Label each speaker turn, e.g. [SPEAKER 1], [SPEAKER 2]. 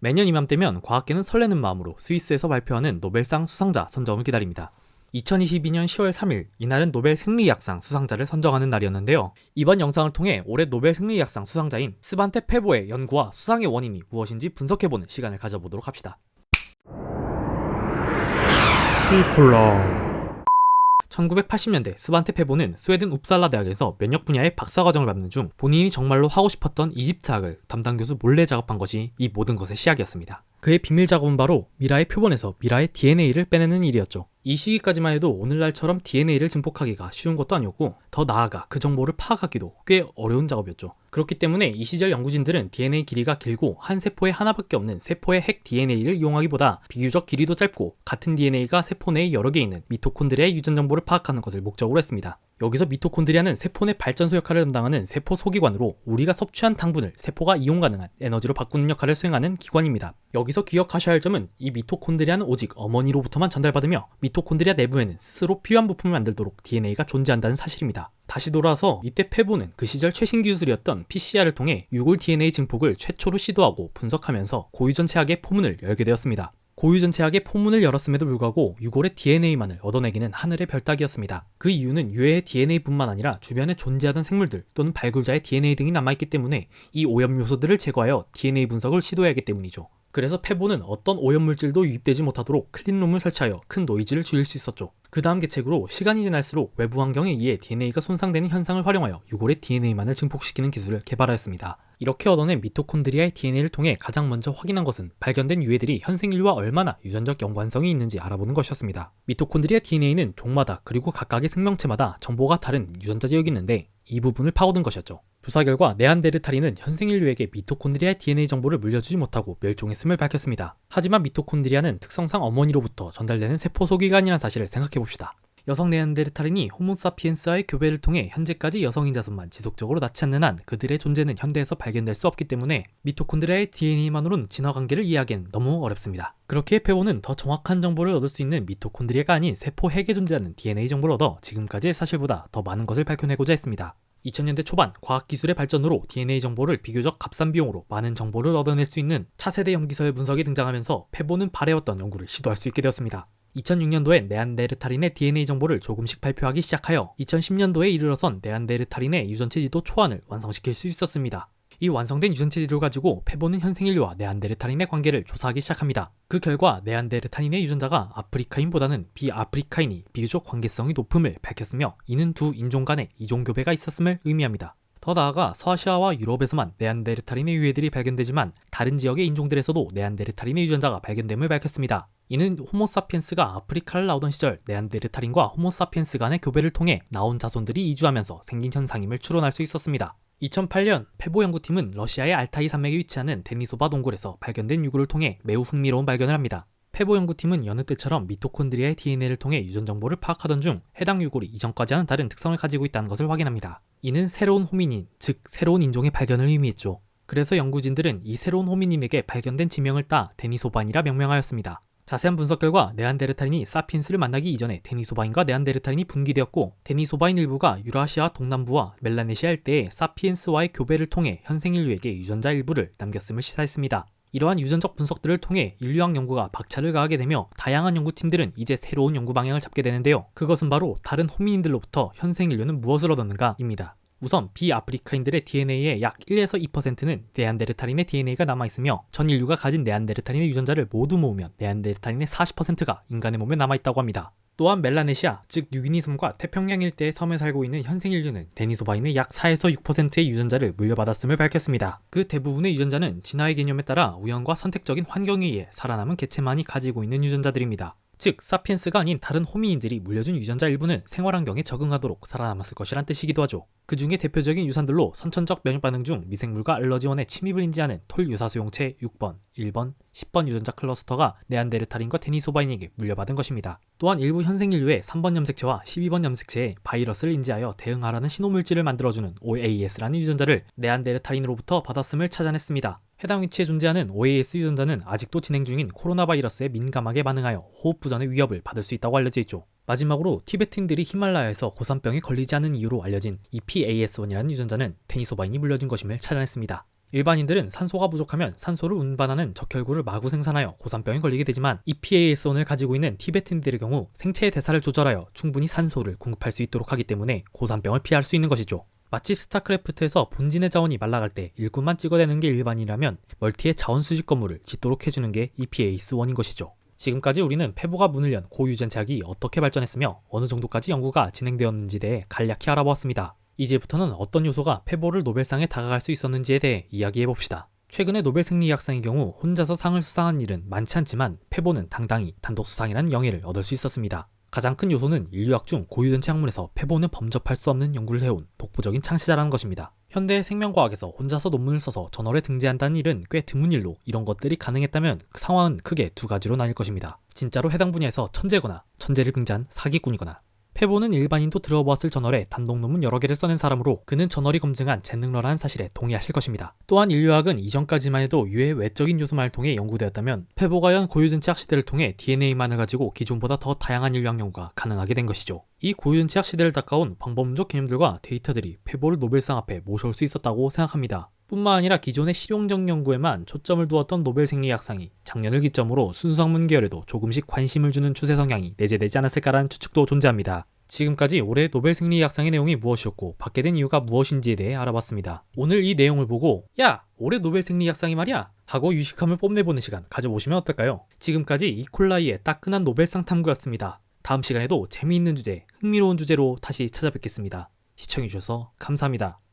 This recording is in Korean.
[SPEAKER 1] 매년 이맘때면 과학계는 설레는 마음으로 스위스에서 발표하는 노벨상 수상자 선정을 기다립니다. 2022년 10월 3일, 이날은 노벨 생리의학상 수상자를 선정하는 날이었는데요. 이번 영상을 통해 올해 노벨 생리의학상 수상자인 스반테 페보의 연구와 수상의 원인이 무엇인지 분석해보는 시간을 가져보도록 합시다.
[SPEAKER 2] 피콜라
[SPEAKER 1] 1980년대 스반테 페보는 스웨덴 웁살라 대학에서 면역 분야의 박사과정을 밟는 중 본인이 정말로 하고 싶었던 이집트학을 담당 교수 몰래 작업한 것이 이 모든 것의 시작이었습니다. 그의 비밀 작업은 바로 미라의 표본에서 미라의 DNA를 빼내는 일이었죠. 이 시기까지만 해도 오늘날처럼 DNA를 증폭하기가 쉬운 것도 아니었고, 더 나아가 그 정보를 파악하기도 꽤 어려운 작업이었죠. 그렇기 때문에 이 시절 연구진들은 DNA 길이가 길고 한 세포에 하나밖에 없는 세포의 핵 DNA를 이용하기보다 비교적 길이도 짧고 같은 DNA가 세포 내에 여러 개 있는 미토콘드리아의 유전 정보를 파악하는 것을 목적으로 했습니다. 여기서 미토콘드리아는 세포 내 발전소 역할을 담당하는 세포 소기관으로 우리가 섭취한 당분을 세포가 이용 가능한 에너지로 바꾸는 역할을 수행하는 기관입니다. 여기서 기억하셔야 할 점은 이 미토콘드리아는 오직 어머니로부터만 전달받으며 미토콘드리아 내부에는 스스로 필요한 부품을 만들도록 DNA가 존재한다는 사실입니다. 다시 돌아서 이때 페보는 그 시절 최신 기술이었던 PCR을 통해 유골 DNA 증폭을 최초로 시도하고 분석하면서 고유전체학의 포문을 열게 되었습니다. 고유전체학의 포문을 열었음에도 불구하고 유골의 DNA만을 얻어내기는 하늘의 별 따기였습니다. 그 이유는 유해의 DNA뿐만 아니라 주변에 존재하던 생물들 또는 발굴자의 DNA 등이 남아있기 때문에 이 오염 요소들을 제거하여 DNA 분석을 시도해야 하기 때문이죠. 그래서 페보는 어떤 오염물질도 유입되지 못하도록 클린룸을 설치하여 큰 노이즈를 줄일 수 있었죠. 그 다음 계책으로 시간이 지날수록 외부 환경에 의해 DNA가 손상되는 현상을 활용하여 유골의 DNA만을 증폭시키는 기술을 개발하였습니다. 이렇게 얻어낸 미토콘드리아의 DNA를 통해 가장 먼저 확인한 것은 발견된 유해들이 현생인류와 얼마나 유전적 연관성이 있는지 알아보는 것이었습니다. 미토콘드리아 DNA는 종마다 그리고 각각의 생명체마다 정보가 다른 유전자 지역이 있는데 이 부분을 파고든 것이었죠. 조사 결과 네안데르탈인은 현생인류에게 미토콘드리아의 DNA 정보를 물려주지 못하고 멸종했음을 밝혔습니다. 하지만 미토콘드리아는 특성상 어머니로부터 전달되는 세포 소기관이라는 사실을 생각해봅시다. 여성 네안데르탈인이 호모사피엔스와의 교배를 통해 현재까지 여성인 자손만 지속적으로 낳지 않는 한 그들의 존재는 현대에서 발견될 수 없기 때문에 미토콘드리아의 DNA만으로는 진화 관계를 이해하기엔 너무 어렵습니다. 그렇게 페보는 더 정확한 정보를 얻을 수 있는 미토콘드리아가 아닌 세포 핵에 존재하는 DNA 정보를 얻어 지금까지의 사실보다 더 많은 것을 밝혀내고자 했습니다. 2000년대 초반 과학기술의 발전으로 DNA 정보를 비교적 값싼 비용으로 많은 정보를 얻어낼 수 있는 차세대 염기서열 분석이 등장하면서 페보는 바래왔던 연구를 시도할 수 있게 되었습니다. 2006년도에 네안데르탈인의 DNA 정보를 조금씩 발표하기 시작하여 2010년도에 이르러선 네안데르탈인의 유전체 지도 초안을 완성시킬 수 있었습니다. 이 완성된 유전체 지도를 가지고 페보는 현생인류와 네안데르탈인의 관계를 조사하기 시작합니다. 그 결과 네안데르탈인의 유전자가 아프리카인보다는 비아프리카인이 비교적 관계성이 높음을 밝혔으며 이는 두 인종 간의 이종교배가 있었음을 의미합니다. 더 나아가 서아시아와 유럽에서만 네안데르탈인의 유해들이 발견되지만 다른 지역의 인종들에서도 네안데르탈인의 유전자가 발견됨을 밝혔습니다. 이는 호모사피엔스가 아프리카를 나오던 시절 네안데르탈인과 호모사피엔스 간의 교배를 통해 나온 자손들이 이주하면서 생긴 현상임을 추론할 수 있었습니다. 2008년 페보 연구팀은 러시아의 알타이 산맥에 위치하는 데니소바 동굴에서 발견된 유골을 통해 매우 흥미로운 발견을 합니다. 페보 연구팀은 여느 때처럼 미토콘드리아의 DNA를 통해 유전 정보를 파악하던 중 해당 유골이 이전까지와는 다른 특성을 가지고 있다는 것을 확인합니다. 이는 새로운 호미닌, 즉 새로운 인종의 발견을 의미했죠. 그래서 연구진들은 이 새로운 호미닌에게 발견된 지명을 따 데니소반이라 명명하였습니다. 자세한 분석 결과 네안데르탈인이 사피엔스를 만나기 이전에 데니소바인과 네안데르탈인이 분기되었고, 데니소바인 일부가 유라시아 동남부와 멜라네시아 일대의 사피엔스와의 교배를 통해 현생인류에게 유전자 일부를 남겼음을 시사했습니다. 이러한 유전적 분석들을 통해 인류학 연구가 박차를 가하게 되며 다양한 연구팀들은 이제 새로운 연구 방향을 잡게 되는데요. 그것은 바로 다른 호미닌들로부터 현생인류는 무엇을 얻었는가입니다. 우선 비아프리카인들의 DNA의 약 1에서 2%는 네안데르탈인의 DNA가 남아있으며 전 인류가 가진 네안데르탈인의 유전자를 모두 모으면 네안데르탈인의 40%가 인간의 몸에 남아있다고 합니다. 또한 멜라네시아, 즉 뉴기니 섬과 태평양 일대의 섬에 살고 있는 현생인류는 데니소바인의 약 4에서 6%의 유전자를 물려받았음을 밝혔습니다. 그 대부분의 유전자는 진화의 개념에 따라 우연과 선택적인 환경에 의해 살아남은 개체만이 가지고 있는 유전자들입니다. 즉 사피엔스가 아닌 다른 호미닌들이 물려준 유전자 일부는 생활환경에 적응하도록 살아남았을 것이란 뜻이기도 하죠. 그 중에 대표적인 유산들로 선천적 면역 반응 중 미생물과 알러지원의 침입을 인지하는 톨 유사수용체 6번, 1번, 10번 유전자 클러스터가 네안데르탈인과 데니소바인에게 물려받은 것입니다. 또한 일부 현생인류의 3번 염색체와 12번 염색체에 바이러스를 인지하여 대응하라는 신호물질을 만들어주는 OAS라는 유전자를 네안데르탈인으로부터 받았음을 찾아냈습니다. 해당 위치에 존재하는 OAS 유전자는 아직도 진행 중인 코로나 바이러스에 민감하게 반응하여 호흡부전의 위협을 받을 수 있다고 알려져 있죠. 마지막으로 티베트인들이 히말라야에서 고산병에 걸리지 않은 이유로 알려진 EPAS1이라는 유전자는 데니소바인이 물려준 것임을 찾아냈습니다. 일반인들은 산소가 부족하면 산소를 운반하는 적혈구를 마구 생산하여 고산병에 걸리게 되지만 EPAS1을 가지고 있는 티베트인들의 경우 생체의 대사를 조절하여 충분히 산소를 공급할 수 있도록 하기 때문에 고산병을 피할 수 있는 것이죠. 마치 스타크래프트에서 본진의 자원이 말라갈 때 일꾼만 찍어내는 게 일반이라면 멀티의 자원 수집 건물을 짓도록 해주는 게 EPAS1인 것이죠. 지금까지 우리는 페보가 문을 연 고유전체학이 어떻게 발전했으며 어느 정도까지 연구가 진행되었는지에 대해 간략히 알아보았습니다. 이제부터는 어떤 요소가 페보를 노벨상에 다가갈 수 있었는지에 대해 이야기해봅시다. 최근에 노벨 생리학상의 경우 혼자서 상을 수상한 일은 많지 않지만 페보는 당당히 단독 수상이라는 영예를 얻을 수 있었습니다. 가장 큰 요소는 인류학 중 고유전체 학문에서 페보는 범접할 수 없는 연구를 해온 독보적인 창시자라는 것입니다. 현대 생명과학에서 혼자서 논문을 써서 저널에 등재한다는 일은 꽤 드문 일로 이런 것들이 가능했다면 그 상황은 크게 두 가지로 나뉠 것입니다. 진짜로 해당 분야에서 천재거나 천재를 빙자한 사기꾼이거나. 페보는 일반인도 들어보았을 저널에 단독 논문 여러 개를 써낸 사람으로 그는 저널이 검증한 재능러라는 사실에 동의하실 것입니다. 또한 인류학은 이전까지만 해도 유해 외적인 요소만을 통해 연구되었다면 페보가 연 고유전체학 시대를 통해 DNA만을 가지고 기존보다 더 다양한 인류학 연구가 가능하게 된 것이죠. 이 고유전체학 시대를 닦아온 방법론적 개념들과 데이터들이 페보를 노벨상 앞에 모셔올 수 있었다고 생각합니다. 뿐만 아니라 기존의 실용적 연구에만 초점을 두었던 노벨 생리학상이 작년을 기점으로 순수학문 계열에도 조금씩 관심을 주는 추세 성향이 내재되지 않았을까라는 추측도 존재합니다. 지금까지 올해 노벨 생리학상의 내용이 무엇이었고 받게 된 이유가 무엇인지에 대해 알아봤습니다. 오늘 이 내용을 보고 야! 올해 노벨 생리학상이 말이야! 하고 유식함을 뽐내보는 시간 가져보시면 어떨까요? 지금까지 이콜라이의 따끈한 노벨상 탐구였습니다. 다음 시간에도 재미있는 주제, 흥미로운 주제로 다시 찾아뵙겠습니다. 시청해주셔서 감사합니다.